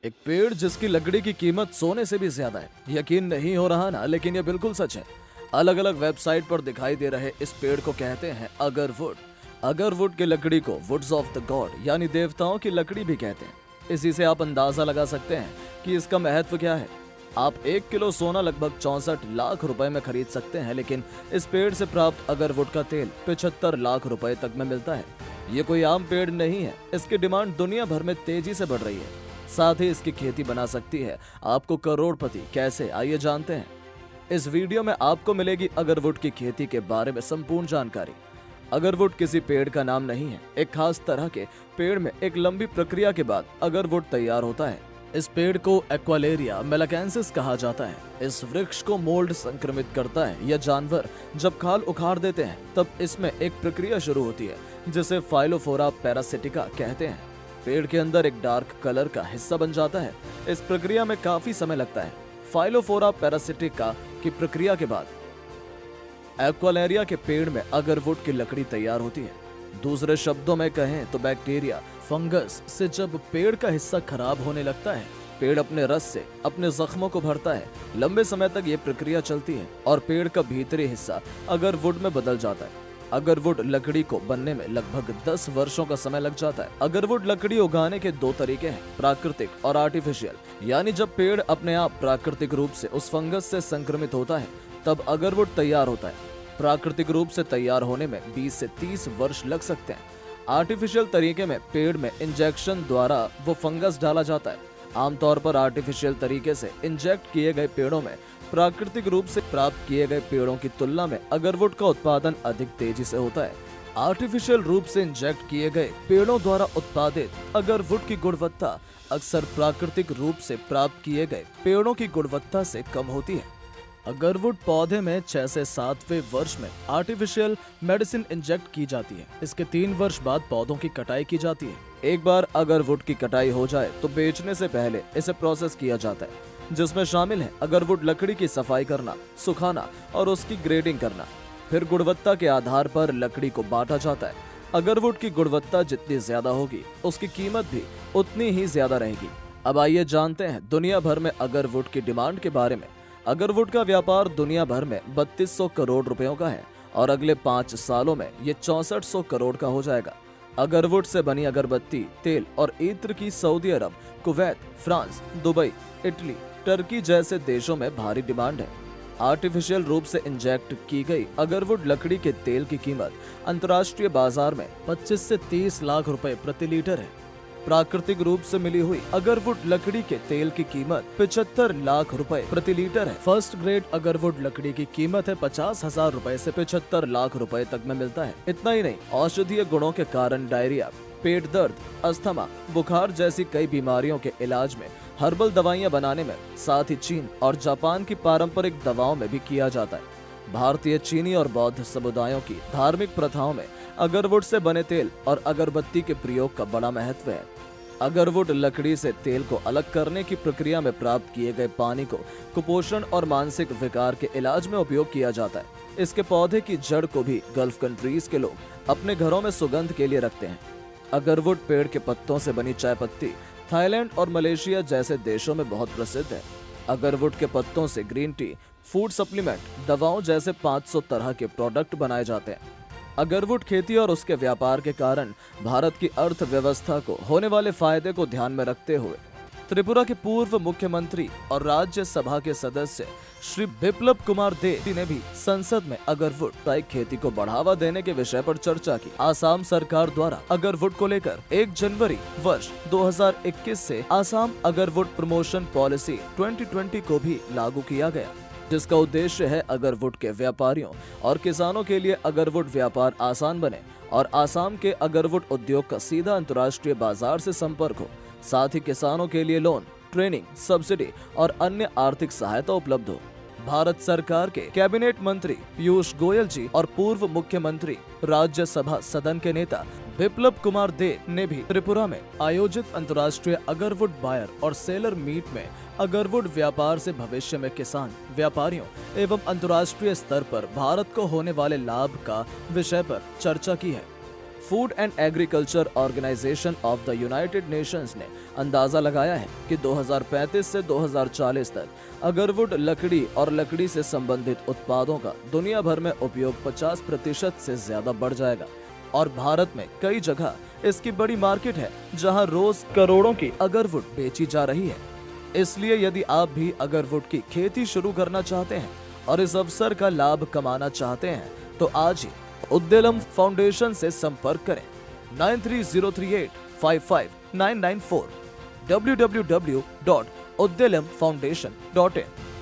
एक पेड़ जिसकी लकड़ी की कीमत सोने से भी ज्यादा है। यकीन नहीं हो रहा ना, लेकिन यह बिल्कुल सच है। अलग अलग वेबसाइट पर दिखाई दे रहे इस पेड़ को कहते हैं अगरवुड। अगरवुड की लकड़ी को वुड्स ऑफ द गॉड यानी देवताओं की लकड़ी भी कहते हैं। इसी से आप अंदाजा लगा सकते हैं कि इसका महत्व क्या है। आप 1 किलो सोना लगभग 64 लाख रुपए में खरीद सकते हैं, लेकिन इस पेड़ से प्राप्त अगरवुड का तेल 75 लाख रुपए तक में मिलता है। ये कोई आम पेड़ नहीं है। इसकी डिमांड दुनिया भर में तेजी से बढ़ रही है। साथ ही इसकी खेती बना सकती है आपको करोड़पति। कैसे, आइए जानते हैं। इस वीडियो में आपको मिलेगी अगरवुड की खेती के बारे में संपूर्ण जानकारी। अगरवुड किसी पेड़ का नाम नहीं है। एक खास तरह के पेड़ में एक लंबी प्रक्रिया के बाद अगरवुड तैयार होता है। इस पेड़ को एक्वालेरिया मेलाकेंसिस कहा जाता है। इस वृक्ष को मोल्ड संक्रमित करता है। यह जानवर जब खाल उखाड़ देते हैं तब इसमें एक प्रक्रिया शुरू होती है जिसे फाइलोफोरा पैरासिटिका कहते हैं। पेड़ के अंदर एक डार्क कलर का हिस्सा बन जाता है। इस प्रक्रिया में काफी समय लगता है। फाइलोफोरा पैरासिटिका की प्रक्रिया के बाद एक्वालेरिया के पेड़ में अगरवुड की लकड़ी तैयार होती है। दूसरे शब्दों में कहें तो बैक्टीरिया फंगस से जब पेड़ का हिस्सा खराब होने लगता है, पेड़ अपने रस से अपने जख्मों को भरता है। लंबे समय तक ये प्रक्रिया चलती है और पेड़ का भीतरी हिस्सा अगरवुड में बदल जाता है। अगरवुड लकड़ी को बनने में लगभग 10 वर्षों का समय लग जाता है। अगरवुड लकड़ी उगाने के 2 तरीके हैं, प्राकृतिक और आर्टिफिशियल। यानी जब पेड़ अपने आप प्राकृतिक रूप से उस फंगस से संक्रमित होता है तब अगरवुड तैयार होता है। प्राकृतिक रूप से तैयार होने में 20 से 30 वर्ष लग सकते हैं। आर्टिफिशियल तरीके में पेड़ में इंजेक्शन द्वारा वो फंगस डाला जाता है। आमतौर पर आर्टिफिशियल तरीके से इंजेक्ट किए गए पेड़ों में प्राकृतिक रूप से प्राप्त किए गए पेड़ों की तुलना में अगरवुड का उत्पादन अधिक तेजी से होता है। आर्टिफिशियल रूप से इंजेक्ट किए गए पेड़ों द्वारा उत्पादित अगरवुड की गुणवत्ता अक्सर प्राकृतिक रूप से प्राप्त किए गए पेड़ों की गुणवत्ता से कम होती है। अगरवुड पौधे में 6 से 7वें वर्ष में आर्टिफिशियल मेडिसिन इंजेक्ट की जाती है। इसके 3 वर्ष बाद पौधों की कटाई की जाती है। एक बार अगरवुड की कटाई हो जाए तो बेचने से पहले इसे प्रोसेस किया जाता है, जिसमें शामिल है अगरवुड लकड़ी की सफाई करना, सुखाना और उसकी ग्रेडिंग करना। फिर गुणवत्ता के आधार पर लकड़ी को बांटा जाता है। अगरवुड की गुणवत्ता जितनी ज्यादा होगी उसकी कीमत भी उतनी ही ज्यादा रहेगी। अब आइए जानते हैं दुनिया भर में अगरवुड की डिमांड के बारे में। अगरवुड का व्यापार दुनिया भर में 3200 करोड़ रुपयों का है और अगले 5 सालों में ये 6400 करोड़ का हो जाएगा। अगरवुड से बनी अगरबत्ती, तेल और इत्र की Saudi Arab, Kuwait, France, Dubai, Italy, Turkey जैसे देशों में भारी डिमांड है। आर्टिफिशियल रूप से इंजेक्ट की गई अगरवुड लकड़ी के तेल की कीमत अंतर्राष्ट्रीय बाजार में 25 से 30 लाख रुपए प्रति लीटर है। प्राकृतिक रूप से मिली हुई अगरवुड लकड़ी के तेल की कीमत 75 लाख रुपए प्रति लीटर है। फर्स्ट ग्रेड अगरवुड लकड़ी की कीमत है 50,000 रुपए से 75 लाख रुपए तक में मिलता है। इतना ही नहीं, औषधीय गुणों के कारण डायरिया, पेट दर्द, अस्थमा, बुखार जैसी कई बीमारियों के इलाज में हर्बल दवाइयां बनाने में, साथ ही चीन और जापान की पारंपरिक दवाओं में भी किया जाता है। भारतीय, चीनी और बौद्ध समुदायों की धार्मिक प्रथाओं में अगरवुड से बने तेल और अगरबत्ती के प्रयोग का बड़ा महत्व है। अगरवुड लकड़ी से तेल को अलग करने की प्रक्रिया में प्राप्त किए गए पानी को कुपोषण और मानसिक विकार के इलाज में उपयोग किया जाता है। इसके पौधे की जड़ को भी गल्फ कंट्रीज के लोग अपने घरों में सुगंध के लिए रखते हैं। अगरवुड पेड़ के पत्तों से बनी चाय पत्ती थाईलैंड और मलेशिया जैसे देशों में बहुत प्रसिद्ध है। अगरवुड के पत्तों से ग्रीन टी, फूड सप्लीमेंट, दवाओं जैसे 500 तरह के प्रोडक्ट बनाए जाते हैं। अगरवुड खेती और उसके व्यापार के कारण भारत की अर्थव्यवस्था को होने वाले फायदे को ध्यान में रखते हुए त्रिपुरा के पूर्व मुख्यमंत्री और राज्यसभा के सदस्य श्री बिप्लब कुमार देव ने भी संसद में अगरवुड की खेती को बढ़ावा देने के विषय पर चर्चा की। आसाम सरकार द्वारा अगरवुड को लेकर 1 जनवरी वर्ष 2021 से आसाम अगरवुड प्रमोशन पॉलिसी 2020 को भी लागू किया गया, जिसका उद्देश्य है अगरवुड के व्यापारियों और किसानों के लिए अगरवुड व्यापार आसान बने और आसाम के अगरवुड उद्योग का सीधा अंतर्राष्ट्रीय बाजार से संपर्क हो। साथ ही किसानों के लिए लोन, ट्रेनिंग, सब्सिडी और अन्य आर्थिक सहायता उपलब्ध हो। भारत सरकार के कैबिनेट मंत्री पीयूष गोयल जी और पूर्व मुख्यमंत्री राज्यसभा सदन के नेता बिप्लब कुमार देव ने भी त्रिपुरा में आयोजित अंतर्राष्ट्रीय अगरवुड बायर और सेलर मीट में अगरवुड व्यापार से भविष्य में किसान, व्यापारियों एवं अंतर्राष्ट्रीय स्तर पर भारत को होने वाले लाभ का विषय पर चर्चा की है। Food and Agriculture Organization of the United Nations ने अंदाजा लगाया है कि 2035 से 2040 तक अगरवुड लकड़ी और लकड़ी से संबंधित उत्पादों का दुनिया भर में उपयोग 50% से ज्यादा बढ़ जाएगा और भारत में कई जगह इसकी बड़ी मार्केट है जहां रोज करोड़ों की अगरवुड बेची जा रही है। इसलिए यदि आप भी अगरवुड की खेती शुरू करना चाहते हैं और इस अवसर का लाभ कमाना चाहते हैं तो आज ही उद्देलम फाउंडेशन से संपर्क करें 9303855994 www.uddalamfoundation.in।